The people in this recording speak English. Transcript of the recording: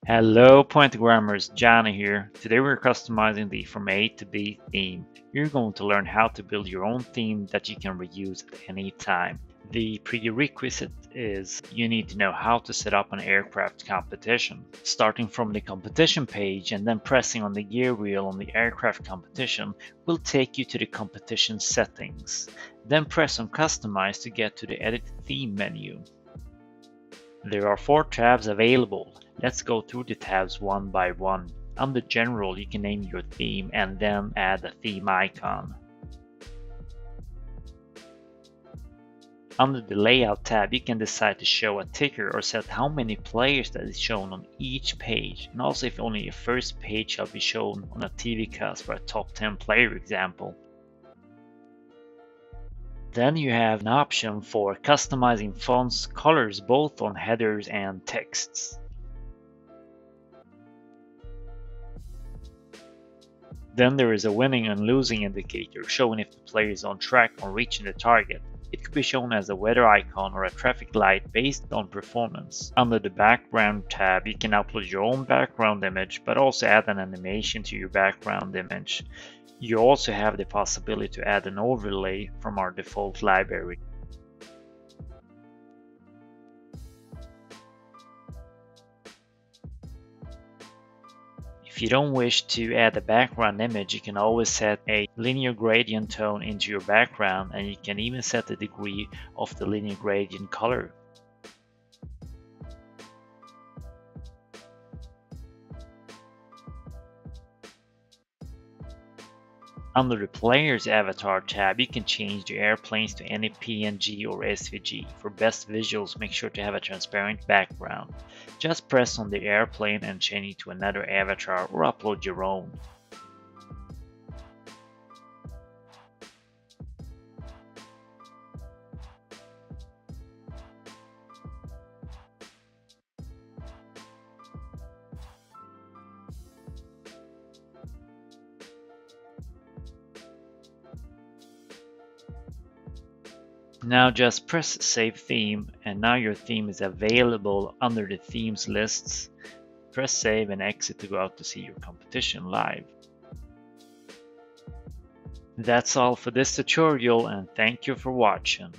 Hello Pointagrammers, Johnny here. Today we're customizing the From A to B theme. You're going to learn how to build your own theme that you can reuse at any time. The prerequisite is you need to know how to set up an aircraft competition. Starting from the competition page and then pressing on the gear wheel on the aircraft competition will take you to the competition settings. Then press on Customize to get to the Edit Theme menu. There are 4 tabs available. Let's go through the tabs one by one. Under General, you can name your theme and then add a theme icon. Under the Layout tab, you can decide to show a ticker or set how many players that is shown on each page, and also if only a first page shall be shown on a TV cast for a top 10 player example. Then you have an option for customizing fonts colors both on headers and texts. Then there is a winning and losing indicator showing if the player is on track on reaching the target. It could be shown as a weather icon or a traffic light based on performance. Under the Background tab, you can upload your own background image, but also add an animation to your background image. You also have the possibility to add an overlay from our default library. If you don't wish to add a background image, you can always set a linear gradient tone into your background, and you can even set the degree of the linear gradient color. Under the Player's Avatar tab, you can change the airplanes to any PNG or SVG. For best visuals, make sure to have a transparent background. Just press on the airplane and change it to another avatar or upload your own. Now just press Save Theme, and now your theme is available under the Themes lists. Press Save and exit to go out to see your competition live. That's all for this tutorial, and thank you for watching.